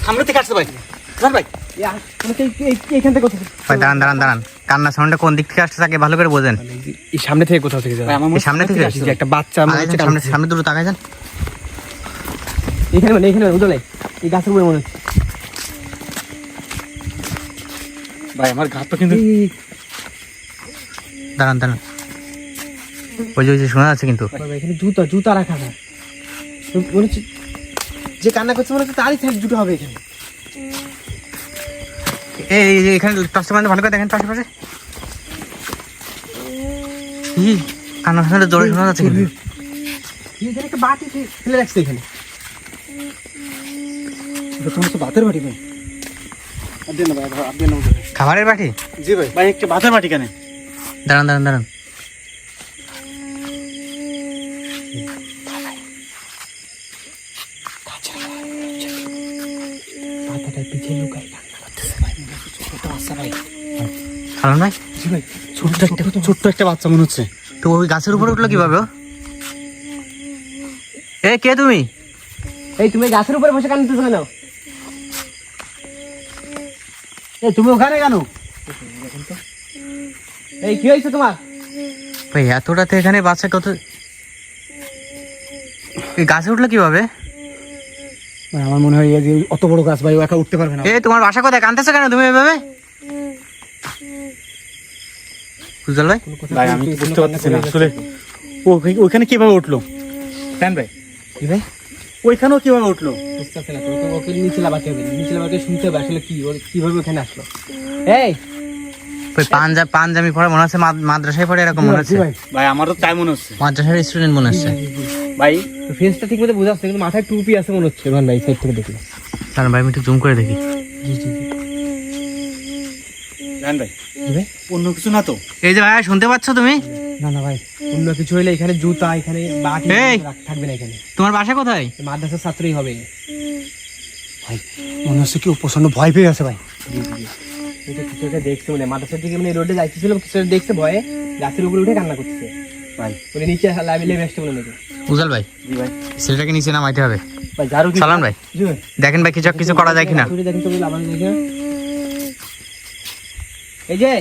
সামনে থেকে আসছে ভাই। ভাই দাঁড়ান কান্না সাউন্ডটা কোন দিক থেকে আসছে তাকে ভালো করে বোঝেন। এই সামনে থেকে কোথাও থেকে যাবে, এই সামনে থেকে আসছে একটা বাচ্চা সামনে দুটো তাকাই যান। এখানে উদলে এই গাছের উপরে মনে হচ্ছে ভাই। আমার ঘাত তো কিন্তু দাঁড়ান ওই যে শোনা যাচ্ছে কিন্তু এখানে জুতা রাখা যায় মনে হচ্ছে। যে কান্না করছে মনে হচ্ছে তারই সাইড জুতো হবে এখানে। এই এখানে টর্চের মধ্যে ভালো করে দেখেন আশেপাশে। কান্না সাউন্ডটা জোরে শোনা যাচ্ছে কিন্তু। এখানে একটা বাটি ফেলে রাখছে এখানে। ভাতের বাটি ভাই, খাবারের বাটি? জি ভাই। ভাই একটা ভাতের বাটি কেন? দাঁড়ান সালাম ভাই। জি ভাই, ছোট্ট একটা বাচ্চা মনে হচ্ছে। তো ওই গাছের উপরে উঠলো কিভাবে? এ কে তুমি? তুমি গাছের উপরে বসে কাঁদতেছো কেন? তুমি ওখানে কেন? এই কি হয়েছে তোমার? ভাই এত রাতে এখানে বাচ্চা কত? এই গাছে উঠলো কিভাবে? আমার মনে হয় যে অত বড় গাছ ভাই ও একা উঠতে পারবে না। তোমার বাসা কোথায়? কাঁদতেছো কেন তুমি এভাবে? উজ্জ্বল ভাই, ভাই আমি বুঝতে পারতেছি না আসলে ওইখানে কিভাবে উঠলো। কেন ভাই? কি ভাই ওইখানেও কিভাবে উঠলো? বুঝতেছি না। ওকে নিচে লাগাতে হবে, নিচে লাগাতে শুনতে হবে আসলে কি কিভাবে ওখানে আসলো। এই পাঞ্জাবি পরে মনে হচ্ছে মাদ্রাসায় পড়ে এরকম মনে হচ্ছে। ভাই আমারও তাই মনে হচ্ছে, মাদ্রাসার স্টুডেন্ট মনে হচ্ছে ভাই। ফেসটা ঠিক মতো বোঝা যাচ্ছে কিন্তু মাথায় টুপি আছে মনে হচ্ছে। ভাই সাইড থেকে দেখলে কারণ ভাই আমি একটু জুম করে দেখি। ভাই অন্য কিছু না তো? এই যে ভাই শুনতে পাচ্ছ তুমি? না ভাই অন্য কিছু হইলে এখানে জুতা এখানে বাটি থাকবে না। এখানে তোমার বাসা কোথায়? মাদ্রাসার ছাত্রই হবে ভাই। মনে হচ্ছে কি ও প্রচন্ড ভয় পেয়ে গেছে ভাই। দেখছে মানে মাদ্রাসার দিকে মানে রোডে যাইতেছিল, কিছু দেখছে ভয়ে গাছের উপরে উঠে কান্না করতেছে ভাই। মানে নিচে লেবে আসতে মনে নাকি। উজ্জ্বল ভাই, ছেলেটাকে নিচে নামাইতে হবে ভাই। ঝাড়ু সালাম ভাই, দেখেন ভাই কিছু করা যায় কিনা। দেখেন তো আবার দেখে এই যে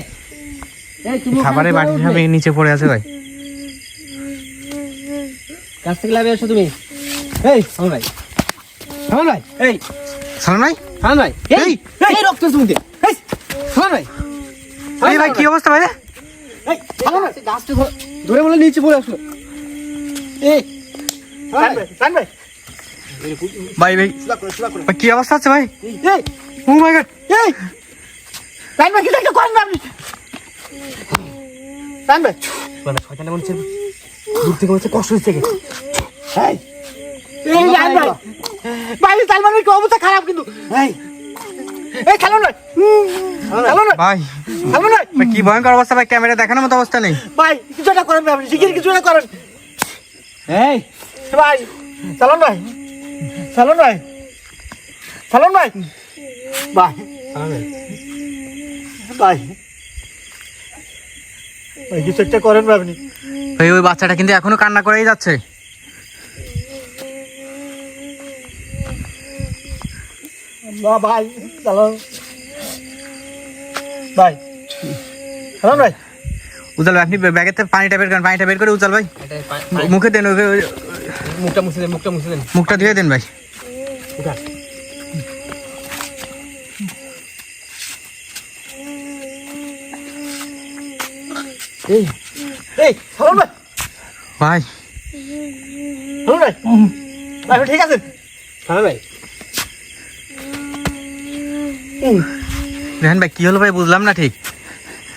খাবারের বাটি সব নিচে পড়ে আছে ভাই। গাছ থেকে লাভে আসো তুমি। এই সালাম ভাই, সালাম ভাই, এই সালাম ভাই, সালাম ভাই, এই রক্ত শুনতে। এই সালাম ভাই, এই ভাই কি অবস্থা ভাই? এই সালাম ভাই, গাছটা ধরে বলে নিচে পড়ে আসলো। এই সালাম ভাই, ভাই ভাই কি অবস্থা আছে ভাই? এই ও মাই গড, এই সালাম ভাই কিছু একটা করেন না আপনি। সালাম ভাই মানে শয়তানে মনে হচ্ছে দূর থেকে হচ্ছে কষ্ট হচ্ছে। এই এই ভাই ভাই সালমানের কি অবস্থা খারাপ কিন্তু। এই খেলো না ভাই, খেলো না ভাই কি ভয়ঙ্কর অবস্থা ভাই, ক্যামেরা দেখানোর মতো অবস্থা নেই ভাই। কিছু একটা করেন আপনি, শিগগির কিছু একটা করেন। এই ভাই সালন ভাই, সালন ভাই, সালন ভাই, ভাই ভাই ভাই কিছু একটা করেন আপনি। ভাই ওই বাচ্চাটা কিন্তু এখনো কান্না করেই যাচ্ছে। ভাই সালন ভাই, সালন ভাই। উজ্জ্বল ভাই আপনি ব্যাগের থেকে পানিটা বের করে উজ্জ্বল ভাই মুখে দেন, মুখটা মুছে দেন, মুখটা মুছে দেন, মুখটা ধুয়ে দেন ভাই। এই এই সালন ভাই, ভাই সালন ভাই, ভাই ঠিক আছে সালন ভাই। রেহান ভাই কি হলো ভাই বুঝলাম না ঠিক।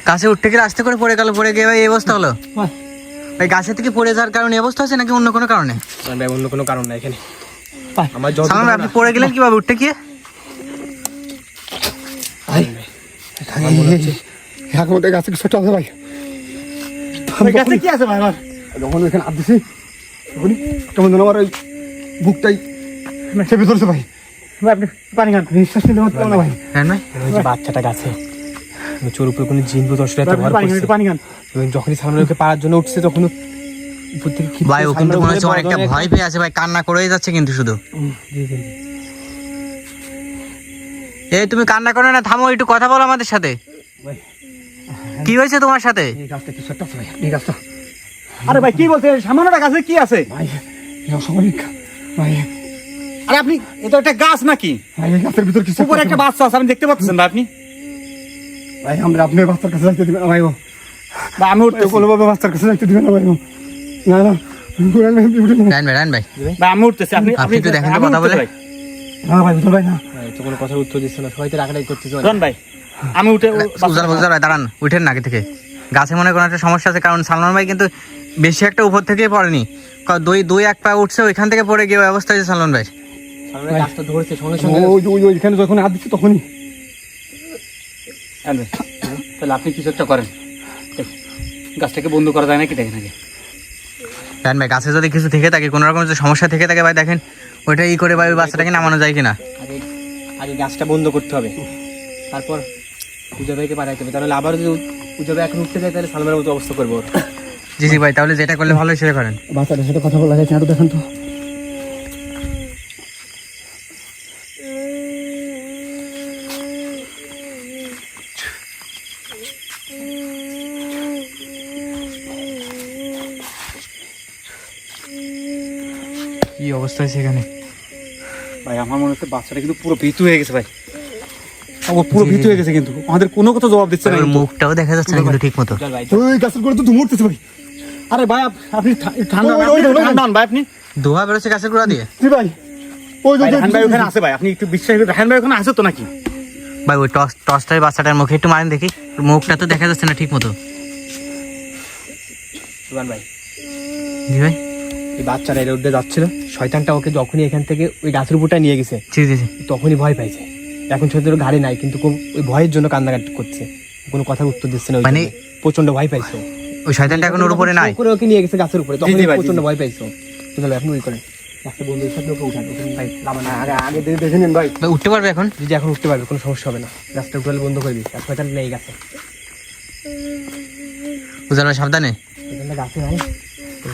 গাছে উঠতে গেলে আস্তে করে পড়ে গিয়ে ভাই এই অবস্থা হলো। ভাই গাছে থেকে পড়ে যাওয়ার কারণে অবস্থা হচ্ছে নাকি অন্য কোনো কারণে? ভাই অন্য কোনো কারণ না এখানে। আমার আপনি পড়ে গেলেন কিভাবে উঠতে গিয়ে? গাছে কিছু আছে ভাই। গাছে কি আছে ভাই? আমার যখন এখানে হাত দিছি তখনই কেমন যেন আমার ওই বুকটাই চেপে ধরছে ভাই। ভাই আপনি পানি খান, নিঃশ্বাস নিতে পারতে না ভাই। বাচ্চাটা গাছে চোর উপরে কোনো জিন বুঝ আসলে পানি খান। যখনই সামনে ওকে পাড়ার জন্য উঠছে তখন উপর থেকে ভাই ও কিন্তু মনে হচ্ছে অনেকটা ভয় পেয়ে আছে ভাই, কান্না করেই যাচ্ছে কিন্তু শুধু। এই তুমি কান্না করো না, থামো, একটু কথা বলো আমাদের সাথে। কি হয়েছে তোমার সাথে? এই গাছটা কিছু একটা আছে ভাই, এই গাছটা। আরে ভাই কি বলছে, সামান্যটা গাছে কি আছে ভাই এই অস্বাভাবিক ভাই। আরে আপনি, এটা একটা গাছ নাকি? ভাই এই গাছের ভিতর কিছু উপরে একটা বাচ্চা আছে, আপনি দেখতে পাচ্ছেন না আপনি? ভাই আমরা আপনার বাচ্চার কাছে যাইতে দিবেন না ভাই। বা আমি উঠতে কোনোভাবে বাচ্চার কাছে যাইতে দিবেন না ভাই। না না রায়ন ভাই বা আমি উঠতেছি, আপনি আপনি একটু দেখেন তো কথা বলে। না ভাই বুঝল ভাই না। তো কোনো কথার উত্তর দিচ্ছে না, সবাই তো রাগারাগি করতেছে। জন ভাই আমি উঠে উজাল ভাই দাঁড়ান, উঠেন না আগে থেকে। গাছে মনে কোনো একটা সমস্যা আছে, কারণ সালমান ভাই কিন্তু বেশি একটা উপর থেকে পড়েনি, দুই এক পা উঠছে, ওইখান থেকে পড়ে গিয়ে অবস্থা হয়েছে সালমান ভাই। গাছটা ধরছে সঙ্গে সঙ্গে। ওইখানে যখন হাত দিচ্ছে তখনই। তাহলে আপনি কিছু একটা করেন, গাছটাকে বন্ধ করা যায় নাকি দেখেন আগে। রায়ন ভাই গাছে যদি কিছু থেকে থাকে, কোনো রকম যদি সমস্যা থেকে থাকে ভাই, দেখেন ওইটা ই করে ভাই ওই বাচ্চাটাকে নামানো যায় কিনা। আগে গাছটা বন্ধ করতে হবে, তারপর পূজা ভাইকে পাঠাইতে হবে। তাহলে আবার যদি পূজা ভাই এখন উঠতে যায়, তাহলে সালমানের মতো অবস্থা করবো। জি জি ভাই, তাহলে যেটা করলে ভালো সেটা করেন। বাচ্চাটার সাথে কথা বলা যাচ্ছে না তো, দেখেন তো। কি অবস্থা হয়েছে এখানে ভাই আমার মনে হচ্ছে বাচ্চাটা কিন্তু পুরো ভীতু হয়ে গেছে ভাই, ও পুরো ভীতু হয়ে গেছে, কিন্তু আমাদের কোনো কথা জবাব দিচ্ছে না। ওর মুখটাও দেখা যাচ্ছে না কিন্তু ঠিক মতো। ওই গাছের করে তো মরতেছে ভাই। আরে ভাই আপনি ঠান্ডা হন ভাই, আপনি ধোয়া বেরোচ্ছে গাছের গোড়া দিয়ে। জি ভাই ওই রাহান ভাই ওখানে আছে ভাই, আপনি একটু বিশ্বাস করেন, রাহান ভাই ওখানে আছে তো নাকি? ভাই ওই টর্চটাই বাচ্চাটার মুখে একটু মারেন দেখি, মুখটা তো দেখা যাচ্ছে না ঠিক মতো। সুবান ভাই, জি ভাই। এই বাচ্চারা এর উঠে যাচ্ছিল, শয়তানটা ওকে যখনই এখান থেকে ওই গাছের উপরটা নিয়ে গেছে, জি জি জি। তখনই ভয় পাইছে। এখন ছোট গাড়ি নাই, কিন্তু ওই ভয়ের জন্য কান্নাকাটি করছে, কোনো কথার উত্তর দিচ্ছে না। মানে প্রচন্ড ভয় পাইছে, ওই শয়তানটা এখন ওর উপরে নাই। ওকে নিয়ে গেছে গাছের উপরে, তখন প্রচন্ড ভয় পাইছো। তাহলে আপনি ওই করেন, একটা বন্ধুর সাথে ওকে উঠান ভাই। লাভানা আগে আগে দেখে নিন ভাই। ভাই উঠতে পারবে এখন? যদি এখন উঠতে পারবে, কোনো সমস্যা হবে না। গাছটা উঠালে বন্ধ করে দিই, আর শয়তান নেই গাছে। উজাল ভাই সাবধানে। এখানে গাছে নাই,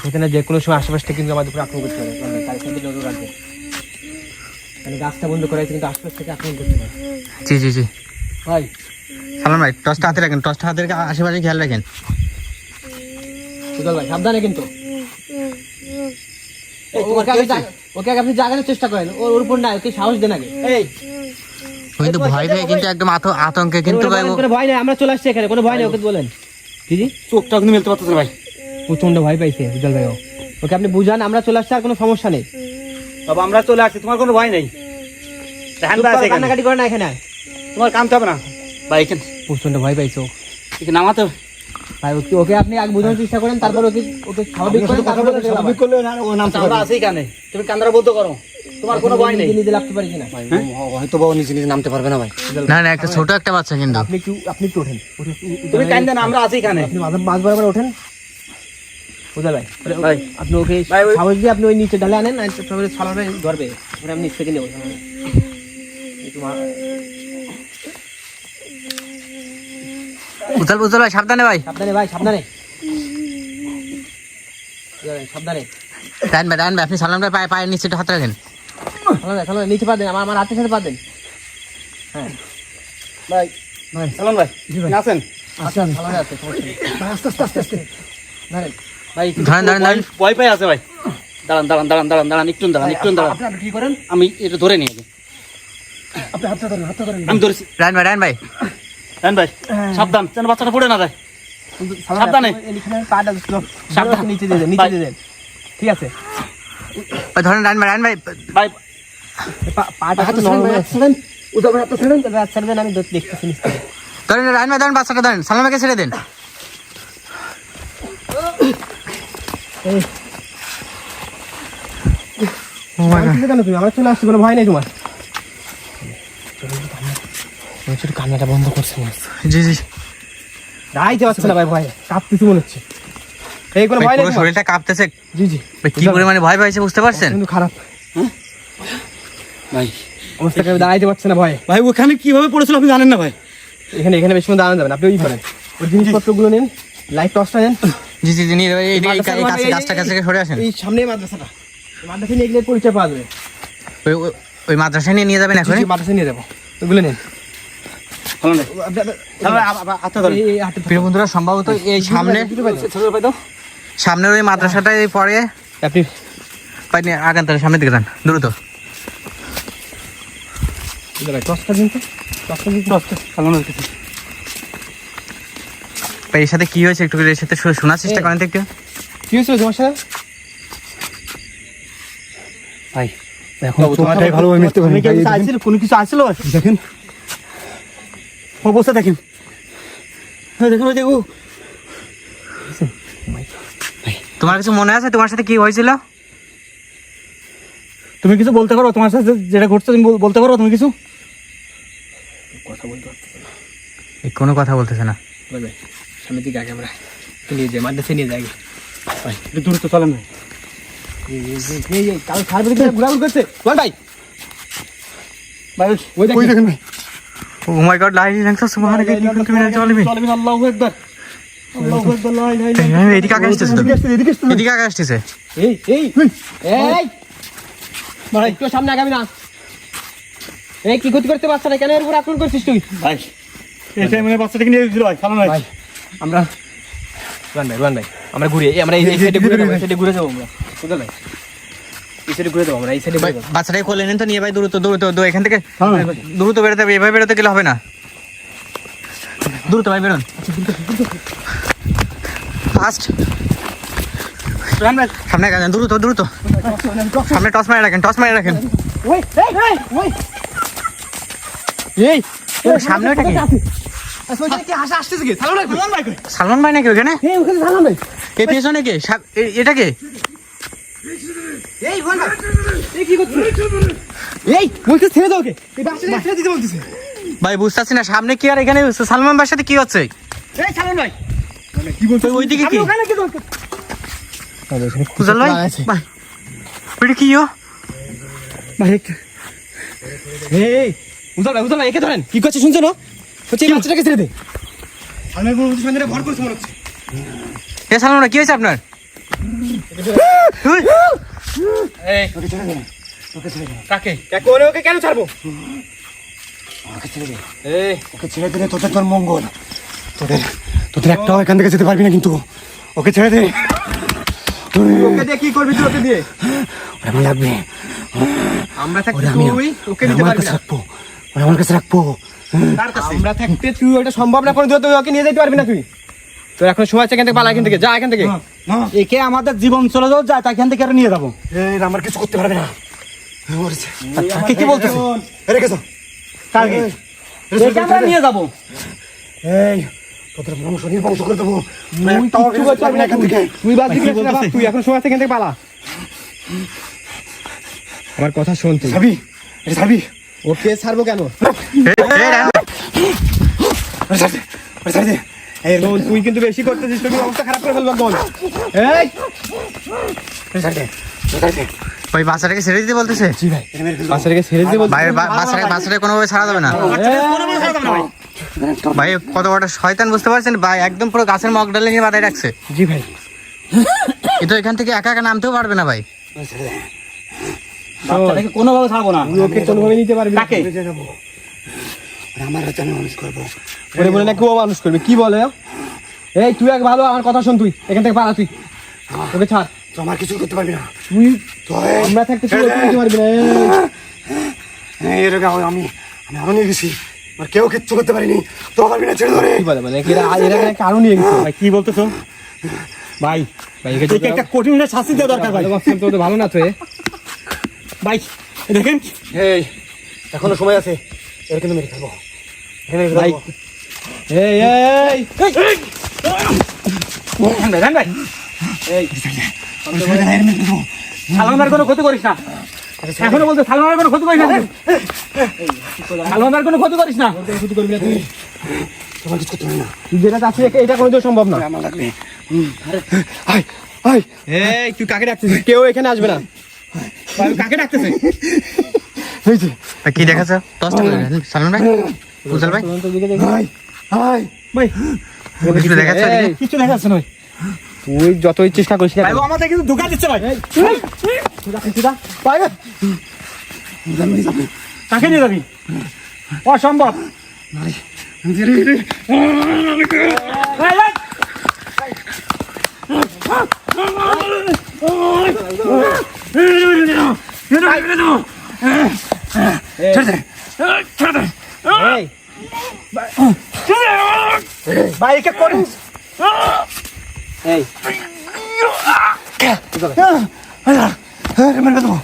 সেখানে যে কোনো সময় আশেপাশটা কিন্তু আমাদের উপরে আক্রমণ করতে পারে। তার সাথে নজর রাখবে, মানে গাছটা বন্ধ করা হয়েছে, কিন্তু আশপাশ থেকে আক্রমণ করতে পারে। জি জি জি ভাই সালমান ভাই টর্চটা হাতে রাখেন, টর্চটা হাতে রেখে আশেপাশে খেয়াল রাখেন। সুদল ভাই সাবধানে কিন্তু। ওকে আগে আপনি জাগানোর চেষ্টা করেন, ওর উপর না, ওকে সাহস দেন আগে। ও কিন্তু ভয় পেয়ে কিন্তু একদম আতঙ্কে কিন্তু ভাই কোনো ভয় নেই, আমরা চলে আসছি এখানে, কোনো ভয় নেই, ওকে বলেন। জি চোখটা কিন্তু মেলতে পারতেছে না ভাই, প্রচন্ড ভয় পাইছে সুদল ভাই। ওকে আপনি বুঝান, আমরা চলে আসছি, আর কোনো সমস্যা নেই। বাবা আমরা চলে আসছি, তোমার কোনো ভয় নেই। কান্নাকাটি করে না এখানে, তোমার কামতে হবে না ভাই। এখানে প্রচন্ড ভয় পাইছো, এখানে নামাতে হবে ভাই। ওকে আপনি আগে বোঝানোর চেষ্টা করেন, তারপর ওকে স্বাভাবিক করে কথা বলে স্বাভাবিক করলে না, ও নামতে আমরা আছেই কানে। তুমি কান্দারা বলতে করো, তোমার কোনো ভয় নেই। নিজে লাগতে পারি কিনা হয়তো বাবা নিজে নিজে নামতে পারবে না ভাই। না না, একটা ছোট একটা বাচ্চা কিন্তু। আপনি একটু ওঠেন, তুমি কান্দেন, আমরা আছি এখানে। আপনি মাঝ বরাবর ওঠেন বুঝা ভাই। ভাই আপনি ওকে সাহস দিয়ে আপনি ওই নিচে ঢালে আনেন, সালার ভাই ধরবে, আমি নিচ থেকে নেবো। উজাল ভাই সাবধানে ভাই। সাবধানে ভাই, সাবধানে সাবধানে। রায়ন ভাই আপনি সালমান ভাই পায়ের নিচে একটু হাত রাখেন। সালার নিচে পা দেন, আমার হাতের সাথে পা দেন। হ্যাঁ ভাই, ভাই সালাম ভাই আছেন? আচ্ছা ভালো আছে, আস্তে আস্তে আস্তে আস্তে ভাই। ধরেন ভয় পাই আছে ভাই। দাঁড়ান দাঁড়ান দাঁড়ান দাঁড়ান দাঁড়ান, একটু দাঁড়ান, একটু দাঁড়ান। আপনি কি করেন? আমি এটা ধরে নিই আগে। আপনি হাতটা ধরেন, হাতটা ধরেন। আমি ধরেছি। রায়ন ভাই রায়ন ভাই সাবধান, যেন বাচ্চাটা পড়ে না যায়। সাবধানে পাটা সাবধান, নিচে দিয়ে দেন, নিচে দিয়ে দেন। ঠিক আছে ধরেন রায়ন ভাই ভাই, পাটা হাতে ছেড়েন, উদা ভাই হাতটা ছেড়েন, ছেড়ে দেন, আমি দেখতেছি। ধরেন রায়ন ভাই, ধরেন বাচ্চাটা ধরেন, সালমান ভাইকে ছেড়ে দেন। তুমি আমরা চলে আসছি, কোনো ভয় নেই তোমার। কান্নাটা বন্ধ করছে মনে হচ্ছে। জি জি রাইতে পারছে না ভাই, ভয় কাঁপতেছি মনে হচ্ছে। এই কোনো ভয় নেই, শরীরটা কাঁপতেছে। জি জি কি পরিমাণে ভয় পাইছে বুঝতে পারছেন? কিন্তু খারাপ ভাই অবস্থাকে দাঁড়াইতে পারছে না ভয়। ভাই ওখানে কিভাবে পড়েছিল আপনি জানেন না ভাই? এখানে বেশি দাঁড়ানো যাবে না, আপনি ওই করেন, ওই জিনিসপত্রগুলো নেন, লাইট টর্চটা নেন, জি জি জি, নিয়ে যাবে। এই মাদ্রাসার মানে গাছটা কাছ থেকে সরে আসেন। এই সামনে মাদ্রাসাটা, মাদ্রাসা নিয়ে গেলে পরিচয় পাওয়া যাবে। ওই মাদ্রাসায় নিয়ে যাবেন এখন। মাদ্রাসা নিয়ে যাবো, ওগুলো নেন। প্রিয় বন্ধুরা, সম্ভবত এই সামনের ওই মাদ্রাসাটাই পরে আপনি আগান, তাহলে সামনের দিকে যান দ্রুত। ভাই, এর সাথে কি হয়েছে একটু এর সাথে শোনার চেষ্টা করেন তো একটু। কি হয়েছিল তোমার সাথে? ভাই এখন তোমারটাই ভালোভাবে মিশতে পারেন। কোনো কিছু আসছিল দেখেন অবস্থা, দেখেন দেখুন, ওই দেখো। তোমার কিছু মনে আছে তোমার সাথে কি হয়েছিল? তুমি কিছু বলতে পারো? তোমার সাথে যেটা ঘটছে তুমি বলতে পারো? তুমি কিছু কোনো কথা বলতেছে না। সামনের দিকে আগে আমরা নিয়ে যাই, মাদ্রাসে নিয়ে যাই। ভাই একটু দূর তো চলেন। কাল খাবার ঘোরাঘুরি করছে ভাই। ভাই ওই দেখেন ভাই। ও মাই গড, লা ইলাহা ইল্লাল্লাহ সুবহানাকা ইন্নী কুনতু মিনাল জালিমিন। আল্লাহু আকবার, আল্লাহু আকবার, লা ইলাহা এই এদিকে আগে আসতেছে তো, এদিকে আগে আসতেছে। এই এই এই ভাই একটু সামনে আগাবি না। এই কি ক্ষতি করতে বাচ্চাটা কেন এর উপর আক্রমণ করছিস তুই? ভাই এই টাইমে বাচ্চাটাকে নিয়ে গেছিল ভাই, চালানো ভাই। আমরা রুয়ান ভাই আমরা ঘুরে আমরা এই সাইডে ঘুরে যাবো, এই সাইডে ঘুরে যাবো আমরা। বুঝলে ভাই, এই সাইডে ঘুরে যাবো আমরা, এই সাইডে ঘুরে যাবো। বাচ্চাটাকে কোলে নেন তো, নিয়ে ভাই দ্রুত দ্রুত এখান থেকে দ্রুত বেরোতে হবে। এভাবে বেরোতে গেলে হবে না, দ্রুত ভাই বেরোন ফাস্ট। সামনে গেলেন, দ্রুত দ্রুত সামনে টস মারে রাখেন, টস মারে রাখেন। ওই ওই এই সামনে ওইটা কি? আসলে কি হাসা আসতেছে কি? সালমান ভাই নাকি ওখানে? এই ওখানে সালাম ভাই। এই পেছনে কে? এটা কে? এই ভোল ভাই এই কি করছিস? এই বলতে ছেড়ে দাও ওকে, এই বাচ্চাটা ছেড়ে দিতে বলতেছে। ভাই বুঝতাছি না সামনে কি আর এখানে সালমান ভাইয়ের সাথে কি হচ্ছে? এই সালাম ভাই কি বলতে ওইদিকে কি? ওখানে কি দরকার? কুজাল ভাই ভাই ওইটা কি? ভাই এই উজাল ভাই একে ধরেন। কি করছে শুনছো না? হচ্ছে এই বাচ্চাটাকে ছেড়ে দে। আমি বলছি সন্ধ্যা ভর করছে মনে হচ্ছে। এ সালমান ভাই কি হয়েছে আপনার? এই ওকে ছেড়ে দে, ওকে ছেড়ে দে। কাকে ওকে কেন ছাড়বো? ওকে ছেড়ে দে, এই ওকে ছেড়ে দিলে তোর মঙ্গল। তোদের একটাও এখান থেকে যেতে পারবি না, কিন্তু ওকে ছেড়ে দে। ওকে দিয়ে কি করবি তুই? ওকে দিয়ে আমি লাগবে, আমরা থাকতে তুই ওকে নিতে পারবি না। আমার কাছে রাখবো। আমরা থাকতে তুই ওটা সম্ভব না, কোনো তুই ওকে নিয়ে যেতে পারবি না। তুই তোর এখন সময় আছে, এখান থেকে পালা, এখান থেকে যা, এখান থেকে। একে আমাদের জীবন চলে যাও, যা এখান থেকে আর নিয়ে যাবো। আমার কিছু করতে পারবে না। তাকে কি বলতেছে? রেখেছো কালকে একে আমরা নিয়ে যাবো। এই তোদের বংশ নির্বংশ করে দেবো। তুই কিচ্ছু করতে পারবি না এখান থেকে। তুই বাদ দিবি না, তুই এখন সময় আছে, এখান থেকে পালা। আমার কথা শোন, তুই ছাড়বি, এটা ছাড়বি। ওকে ছাড়বো কেন? ছাড় দে। এই শোন, তুই কিন্তু বেশি করতেছিস, তোর অবস্থা খারাপ করে ফেলবো একদম। এই ছাড় দে। ভাই বাচ্চাটাকে ছেড়ে দিতে বলতেছে। জি ভাই, বাচ্চাটাকে ছেড়ে দিতে বলছিস? ভাই বাচ্চাটাকে কোনোভাবে ছাড়া যাবে না ভাই। কত বড় শয়তান বুঝতে পারছেন ভাই? একদম পুরো গাছের মগ ডালে নিয়ে বাঁধাই রাখছে। জি ভাই, এ তো এখান থেকে একা একা নামতেও পারবে না ভাই। বাচ্চাটাকে কোনোভাবে ছাড়বো না। তুই ওকে কোনোভাবে নিতে পারবি না। কাকে? আমার হাতে আমি মানুষ করবো। ওরে বলে না কেউ মানুষ করবে, কি বলে? এই তুই এক ভালো, আমার কথা শোন, তুই এখান থেকে পালা, তুই ওকে ছাড়। তো আমার কিছু করতে পারবি না। তুই তুই আমরা থাকতে তুই ওকে নিতে পারবি না। এর আগে আমি আরো নিয়ে গেছি, আর কেউ কিচ্ছু করতে পারিনি। তো পারবি না, ছেড়ে ধরে। কি বলে মানে এরা আরো নিয়ে গেছে? ভাই কি বলতেছো ভাই? ভাই একে একটা কঠিন শাস্তি দেওয়া দরকার ভাই। তো ভালো না তো ভাই, দেখেন। এই এখনো সময় আছে, এর কিন্তু মেরে খাবো। ভাই এই এই ভাই ভাই এই সালমানের কোনো ক্ষতি করিস না। এখনো বলতে সালমানের কোনো ক্ষতি করিস না। সালমানের কোনো ক্ষতি করিস না। ক্ষতি করবি না তুই। তোমার কিছু করতে পারবি না। তুই যেটা চাচ্ছিস এটা কোনো সম্ভব না। আমার লাগবে। আয় আয়, এই তুই কাকে ডাকতেছিস? কেউ এখানে আসবে না। কাকে ডাকতেছিস? এই যে ভাই কি দেখাচ্ছে? টসটা করে দেন সালমান ভাই, কুজাল ভাই। আয় আয় ভাই কিছু দেখাচ্ছে? কিছু দেখাচ্ছে না ভাই। তুই যতই চেষ্টা করিস না ভাই ও আমাদের কিন্তু ধোকা দিচ্ছে ভাই ভাই কাকে নিয়ে যাবি অসম্ভব ভাই একে করিস এই মেরে দেবো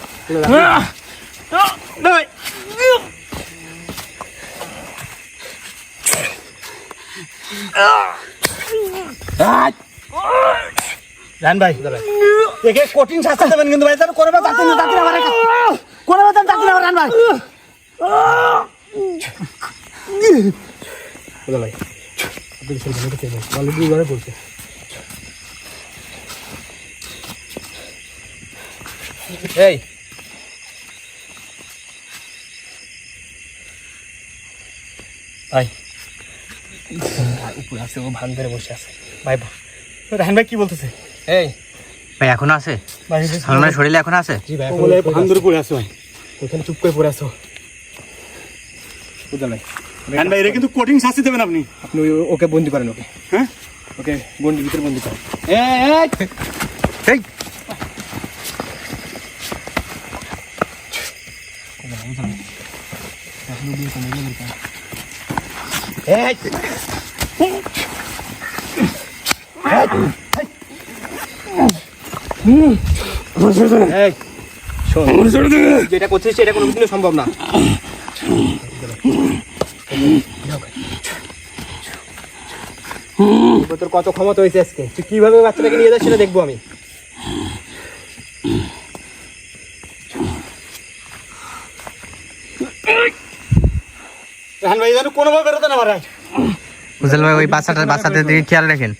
রান ভাই একে কঠিন শাস্তি দেবেন কিন্তু ভাই তার করবে যাচ্ছে না যাচ্ছে না আমার করবে তার যাচ্ছে না রান ভাই ভাই অলরেডি ঘরে পড়ছে এই ভাই উপরে আছে ও ভান ধরে বসে আছে ভাই রান ভাই কি বলতেছে এই ভাই এখনো আছে ভাই সালমান ভাইয়ের শরীরে এখনো আছে জি ভাই ও বলে ভান ধরে পড়ে আছে ভাই ওখানে চুপ করে পড়ে আছো বুঝলেন ভাই রান ভাই এটা কিন্তু কঠিন শাস্তি দেবেন আপনি আপনি ওকে বন্দি করেন ওকে হ্যাঁ ওকে গন্ডির ভিতরে বন্দি করেন এই এই শোন যেটা করছিস এটা কোনো দিনও সম্ভব না তোর কত ক্ষমতা হয়েছে আজকে তুই কিভাবে বাচ্চাটাকে নিয়ে যাস সেটা দেখবো আমি রান ভাই যেন কোনোভাবে বেরোতে না পারে উজ্জ্বল ভাই ওই বাচ্চাদের দিকে খেয়াল রাখেন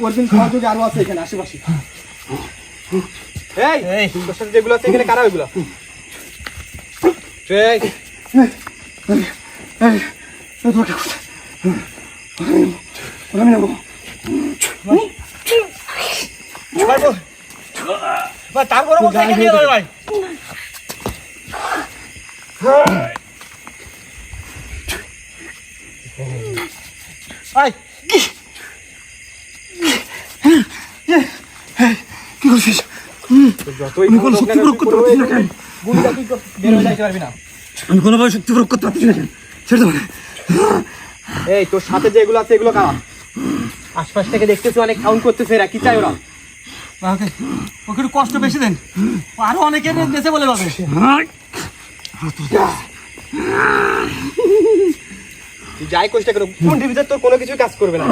ওর সহযোগী আরো আছে এখানে আশেপাশে এই তোর সাথে যেগুলো আছে এখানে কারা ওইগুলো আমি নেবো ভাই তারপরে নিয়ে যাবে ভাই ভাই কি করছিস যতই আমি কোনো শক্তি প্রয়োগ করতে পারছি না কেন গুলিটা তুই বের হয়ে যাইতে পারবি না আমি কোনোভাবে শক্তি প্রয়োগ করতে পারছি না কেন ছেড়ে দেবো এই তোর সাথে যেগুলো আছে এগুলো কারা আশপাশ থেকে দেখতেছি অনেক কাউন্ট করতেছে এরা কি চাই ওরা ওকে ওকে একটু কষ্ট বেশি দেন আরো অনেকে দেশে বলে পাবে তুই যাই কষ্ট করো কোনটির ভিতরে তোর কোনো কিছু কাজ করবে না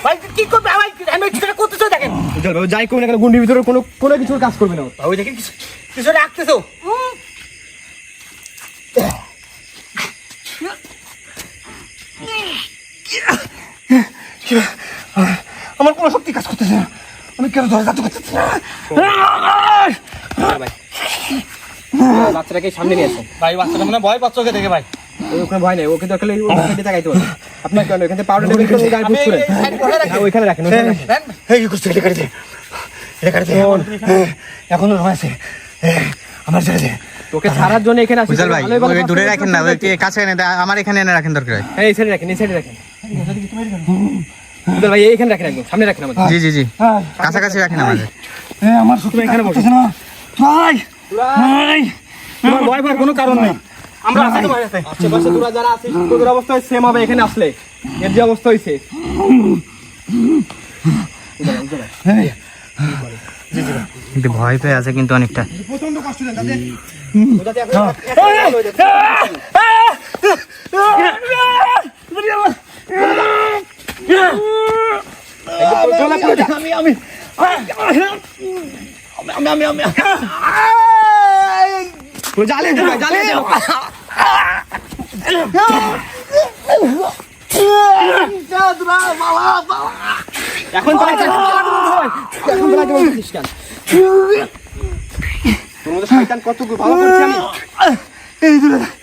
ভাই কি করবে ভাই আমি যেটা করতেছো দেখেন উজ্জ্বল বাবু যাই করবে না কেন গুন্ডির ভিতরে কোনো কিছুর কাজ করবে না ওই দেখেন কিছু রাখতেছো আমার কোনো শক্তি কাজ করতেছে না আমি কেন ধরে যাতে করতেছি না বাচ্চাটাকে সামনে নিয়ে আসেন ভাই বাচ্চাটা মনে ভয় পাচ্ছ ওকে দেখে ভাই ওখানে ভয় নেই ওকে দরকার ওই সাইডে তাকাইতে হবে আপনার কেন এখানে পাউডার টেবিল করে গায়ে পুশ করে ওইখানে রাখেন এই কি করছিস এটা কাটতে এখনো রয়েছে আমার ছেড়ে দে তোকে ছাড়ার জন্য এখানে আসি উজ্জ্বল ভাই ওই দূরে রাখেন না ওই কাছে এনে আমার এখানে এনে রাখেন দরকার হয় এই সাইডে রাখেন উজ্জ্বল ভাই এইখানে রাখেন একদম সামনে রাখেন আমাদের জি জি জি কাছাকাছি রাখেন আমাদের আমার শক্তি এখানে বসে না ভাই ভাই তোমার ভয় পাওয়ার কোনো কারণ নেই আমরা আছি তো ভাই আছে আশেপাশে তোরা যারা আছিস তোদের অবস্থা সেম হবে এখানে আসলে এর যে অবস্থা হয়েছে কিন্তু ভয় পেয়ে আছে কিন্তু অনেকটা প্রচন্ড কষ্ট দেন তাতে এখন তোমাদের শয়তান কত ভালো করছে আমি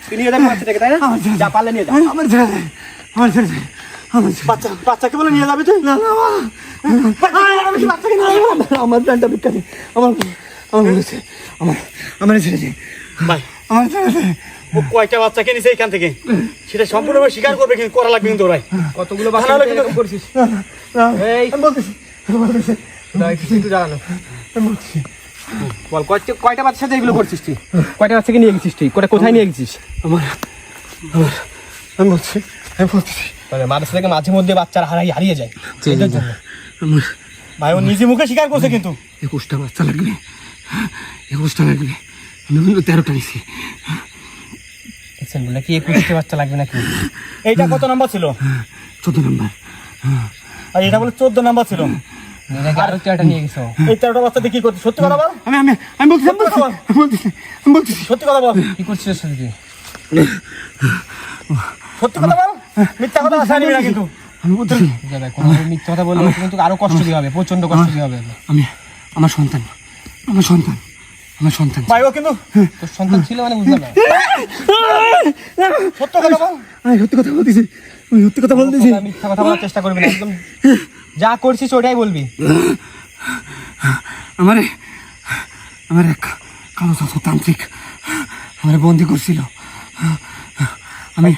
তুই নিয়ে যাবি বাচ্চাটাকে তাই না যা পারলে নিয়ে যা আমার ছেড়ে দে আমার ছেড়ে দে বাচ্চাকে বলে নিয়ে যাবি তুই? না না বাচ্চাকে নিয়ে যাবো আমার প্যান্টটা ভিক্ষা দে আমার বলেছে আমার ছেড়ে দে ভাই। আমার ছেড়ে দে ও কয়টা বাচ্চাকে নিছে এখান থেকে সেটা সম্পূর্ণভাবে স্বীকার করবে, কিন্তু করা লাগবে কিন্তু ভাই। কতগুলো বাচ্চা এরকম করছিস? এই আমি বলতেছি একটু জানানো আমি বলতেছি বল, কয়টা বাচ্চার সাথে এগুলো করছিস তুই? কয়টা বাচ্চাকে নিয়ে গেছিস তুই? কোথায় নিয়ে গেছিস? আমি বলতেছি মাদ্রাসা থেকে মাঝে মধ্যে বাচ্চারা হারিয়ে যায়। আমার ভাই ও নিজে মুখে স্বীকার করছে কিন্তু। 21টা বাচ্চা লাগবে, 21টা লাগবে। আমি কিন্তু 13টা নিছি। দেখছেন বলে কি 21টা বাচ্চা লাগবে নাকি? এইটা কত নাম্বার ছিল? 14 নম্বর। আর এটা বলে 14 নাম্বার ছিল। আরো 4টা নিয়ে গেছো। এই 13টা বাচ্চা দিয়ে কি করছিস? সত্যি কথা বল। আমি বলতেছি সত্যি কথা বল। কি করছিস তুই? সত্যি কথা বল, মিথ্যা কথা আশা নিবি না কিন্তু। আমি বলতেছি কোনো মিথ্যা কথা বললে কিন্তু আরো কষ্ট দিয়ে হবে, প্রচন্ড কষ্ট দিয়ে হবে। আমার সন্তান ভাই ও কিন্তু তোর সন্তান ছিল মানে বুঝলাম না। সত্য কথা বল। আমি সত্যি কথা বলতেছি, মিথ্যা কথা বলার চেষ্টা করবি না, একদম যা করছিস ওটাই বলবি। আমার এক কালো তান্ত্রিক আমার বন্দি করছিল।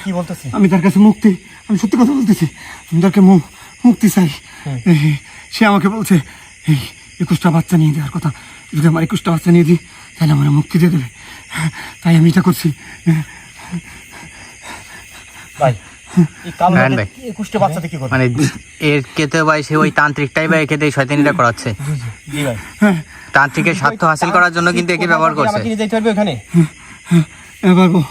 কি বলতেছি? আমি তার কাছে আমি সত্যি কথা বলতেছি, আমি তাকে মুক্তি চাই। সে আমাকে বলছে এই 21টা বাচ্চা নিয়ে দেওয়ার কথা, যদি আমার 21টা বাচ্চা নিয়ে দিই তাহলে আমার মুক্তি দিয়ে দেবে। তাই আমি এটা করছি। ভাই এই কালো 21টা বাচ্চাতে কি করবে? মানে এর কেতে ভাই সে ওই তান্ত্রিকটাই বা একে দিয়ে শয়তানিটা করাচ্ছে। জি ভাই, তান্ত্রিকের স্বার্থ হাসিল করার জন্য কিন্তু একে ব্যবহার করছে। আমাকে নিয়ে যেতে পারবে ওখানে? পারবো।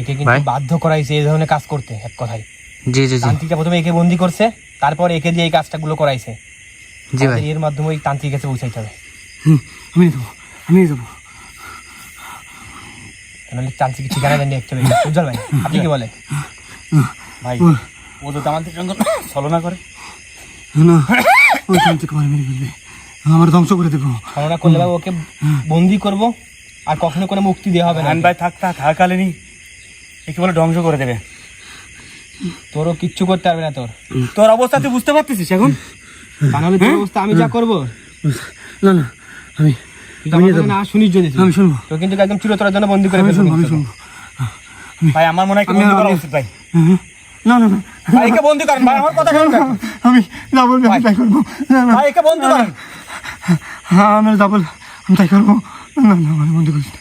একে কিন্তু বাধ্য করাইছে এই ধরনের কাজ করতে, এক কথায়। জি জি জি। তান্ত্রিকটা প্রথমে একে বন্দি করছে, তারপর একে দিয়ে এই কাজটাগুলো করাইছে। জি ভাই, এর মাধ্যমে ওই তান্ত্রিক কাছে পৌঁছাইতে হবে। আমি দেবো। তাহলে তান্ত্রিক ঠিকানা দেন একটু উজ্জ্বল ভাই, আপনি কি বলেন? ভাই ও তো আমাদের সঙ্গে ছলনা করে না, ওই তান্ত্রিক আমার মেরে ফেলবে, আমার ধ্বংস করে দেবো। ছলনা করলে ভাই ওকে বন্দি করব, আর কখনো কোনো মুক্তি দেওয়া হবে না। ভাই থাকাকালীনই একে বলে ধ্বংস করে দেবে। তোরও কিচ্ছু করতে পারবে না। তোর অবস্থা তুই বুঝতে পারতেছিস এখন? তাহলে তোর অবস্থা আমি যা করবো না আমি না শুনিস, যদি আমি শুনবো, তো কিন্তু একদম চিরতরের জন্য বন্দি করে ফেলবো। আমি শুনবো। ভাই আমার মনে হয় বন্দি করা উচিত ভাই। না ভাই একে বন্দি করেন ভাই, আমার কথা শুনুন। আমি যা বলবি আমি তাই করবো। ভাই একে বন্দি করেন। আমি যা বলবো আমি তাই করবো। না আমি বন্দি করছি না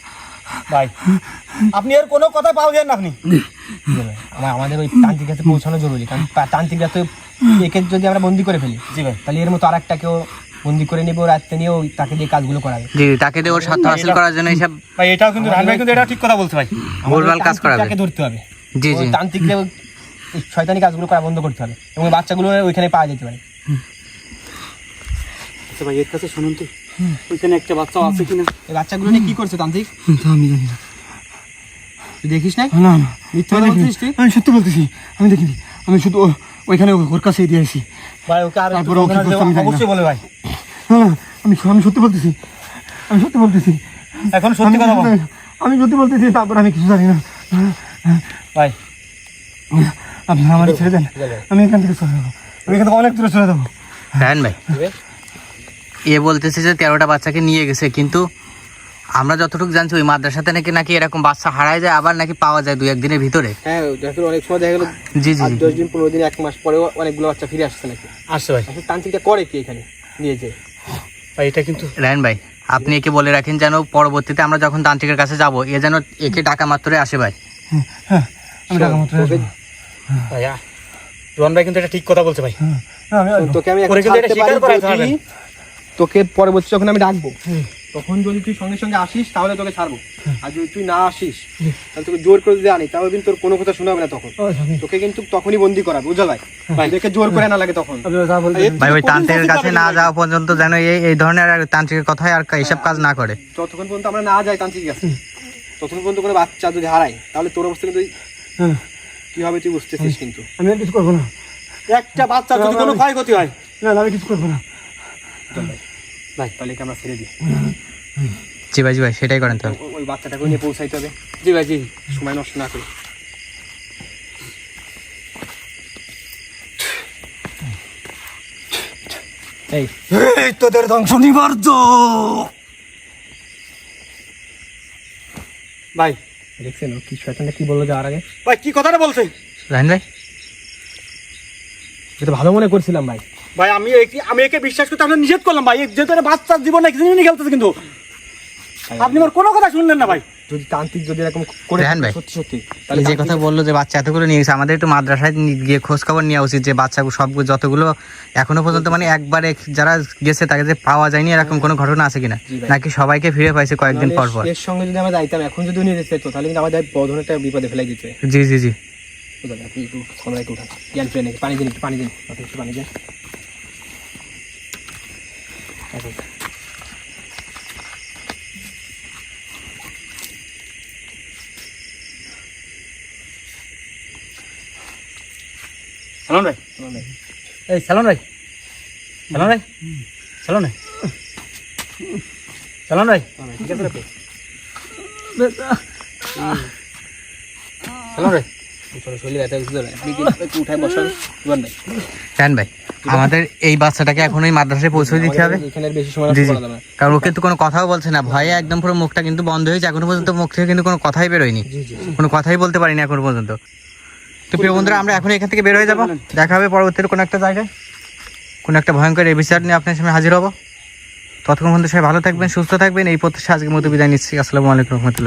ভাই, আপনি এর কোনো কথা পাও দেন না আপনি। আমাদের ওই তান্ত্রিক কাছে পৌঁছানো জরুরি, কারণ তান্ত্রিকরা তো একে যদি আমরা বন্দি করে ফেলি, জি ভাই, তাহলে এর মতো আর একটাকেও বন্দি করে নেবো, রাত্রে নিয়েও তাকে দিয়ে কাজগুলো করাবে। জি, তাকে দিয়ে ওর স্বার্থ হাসিল করার জন্য এইসব ভাই এটাও কিন্তু রান ভাই কিন্তু এটা ঠিক কথা বলছে ভাই। ভুলভাল কাজ করাবে। তাকে ধরতে হবে। জি জি, তান্ত্রিকরা শয়তানি কাজগুলো করা বন্ধ করতে হবে, এবং বাচ্চাগুলো ওইখানে পাওয়া যেতে পারে। আচ্ছা ভাই এর কাছে শুনুন তো, ওইখানে একটা বাচ্চা আছে কিনা? এই বাচ্চাগুলো নিয়ে কি করছে তান্ত্রিক? আমি জানি না। তুই দেখিস না? না মিথ্যা কথা বলছিস তুই? আমি সত্যি বলতেছি, আমি দেখিনি। আমি শুধু ওইখানে ওর কাছেই দিয়ে আসি। ভাই ওকে আর তারপরে ওকে অবশ্যই বলে ভাই। আমি সত্যি বলতেছি, এখন সত্যি কথা বল। আমি সত্যি বলতেছি, তারপর আমি কিছু জানি না। ভাই আপনি আমার ছেড়ে দেন, আমি এখান থেকে চলে যাবো, আমি এখান থেকে অনেক দূরে চলে যাবো। রায়ন ভাই এ বলতেছে যে 13টা বাচ্চাকে নিয়ে গেছে, কিন্তু আমরা যতটুকু জানছি ওই মাদ্রাসাতে নাকি এরকম বাচ্চা হারায় যায়, আবার নাকি পাওয়া যায় 2-1 দিনের ভিতরে। হ্যাঁ, অনেক সময় দেখা গেল জি জি, 10 দিন 15 দিন 1 মাস পরেও অনেকগুলো বাচ্চা ফিরে আসছে নাকি। আসছে ভাই। আসলে তান্ত্রিকটা করে কি এখানে নিয়ে যায়? ভাই এটা কিন্তু রায়ন ভাই আপনি একে বলে রাখেন যেন পরবর্তীতে আমরা যখন তান্ত্রিকের কাছে যাব, এ যেন একে ডাকা মাত্রই আসে ভাই। আমি টাকা মতো ভাইয়া রন ভাই কিন্তু এটা ঠিক কথা বলছে ভাই। তোকে আমি ওরে কিন্তু এটা স্বীকার করাতে হবে। তোকে পরবর্তী যখন আমি ডাকবো, তখন যদি তুই সঙ্গে সঙ্গে আসিস তাহলে তোকে ছাড়বো, আর যদি তুই না আসিস তাহলে তোকে জোর করে যদি আনি তাহলে কিন্তু তোর কোনো কথা শোনা হবে না। তখন তোকে কিন্তু তখনই বন্দি করাবে, বুঝা ভাই? তোকে জোর করে না লাগে তখন। ভাই ওই তান্ত্রিকের কাছে না যাওয়া পর্যন্ত যেন এই ধরনের আর তান্ত্রিকের কথাই আর এইসব কাজ না করে। যতক্ষণ পর্যন্ত আমরা না যাই তান্ত্রিক কাছে, ততক্ষণ পর্যন্ত কোনো বাচ্চা যদি হারাই তাহলে তোর অবস্থা কিন্তু কি হবে তুই বুঝতেছিস। কিন্তু আমি আর কিছু করবো না। একটা বাচ্চা যদি কোনো ক্ষয়ক্ষতি হয়, না আমি কিছু করবো না ভাই, তাহলে কি আমরা ছেড়ে দিই? জি ভাই সেটাই করেন তাহলে। ওই বাচ্চাটাকে নিয়ে পৌঁছাইতে হবে। জি ভাই জি, সময় নষ্ট না করি। এই এই তোদের ধ্বংস নিবার্য। ভাই দেখছেন ও কি শয়তানটা কি বললো যাওয়ার আগে? ভাই কি কথাটা বলছে? রাহিন ভাই এটা ভালো মনে করছিলাম ভাই। ভাই আমি একে বিশ্বাস করতে আপনার নিষেধ করলাম ভাই, যেহেতু একটা বাচ্চার জীবন একদিন নিয়ে খেলতেছে, কিন্তু আপনি আমার কোনো কথা শুনলেন না ভাই। যদি তান্ত্রিক যদি এরকম করে রেহান ভাই, সত্যি সত্যি এই যে কথা বললো যে বাচ্চা এতগুলো নিয়ে গেছে, আমাদের একটু মাদ্রাসায় গিয়ে খোঁজ খবর নেওয়া উচিত যে বাচ্চাগুলো সবগুলো যতগুলো এখনো পর্যন্ত মানে একবারে যারা গেছে তাকে যে পাওয়া যায়নি এরকম কোনো ঘটনা আছে কিনা, নাকি সবাইকে ফিরে পাইছে কয়েকদিন পর পর? এর সঙ্গে যদি আমরা যাইতাম এখন যদি নিয়ে যেতে তাহলে কিন্তু আমাদের বড় ধরনের একটা বিপদে ফেলাই দিতে। জি জি জি। আপনি একটু সামনে উঠান, জ্ঞান ফেলে নাকি পানি দিন, একটু পানি দিন, একটু পানি দিন। সালাম ভাই, এই সালন ভাই, সালন ভাই, সালন ভাই, সালন ভাই, ঠিক আছে রাখো। সালন ভাই, চলো শরীরে ব্যথা হচ্ছে, আপনি কি একটু উঠায় বসান দিবেন ভাই। রাহিন ভাই, আমাদের এই বাচ্চাটাকে এখন ওই মাদ্রাসায় পৌঁছে দিতে হবে। এখানে বেশি সময় জি নষ্ট জি, করা যাবে না। কারণ ও কিন্তু কোনো কথাও বলছে না, ভয়ে একদম পুরো মুখটা কিন্তু বন্ধ হয়েছে, এখনো পর্যন্ত মুখ থেকে কিন্তু কোনো কথাই বেরোয়নি, কোনো কথাই বলতে পারিনি এখনো পর্যন্ত। তো প্রিয় বন্ধুরা, আমরা এখন এখান থেকে বের হয়ে যাবো, দেখা হবে পরবর্তীতে কোনো একটা জায়গায়, কোনো একটা ভয়ঙ্কর এপিসোড নিয়ে আপনার সামনে হাজির হবো। ততক্ষণ পর্যন্ত সবাই ভালো থাকবেন, সুস্থ থাকবেন, এই প্রত্যাশা আজকের মতো বিদায় নিচ্ছি। আসসালামু আলাইকুম রহমতুল্লাহ।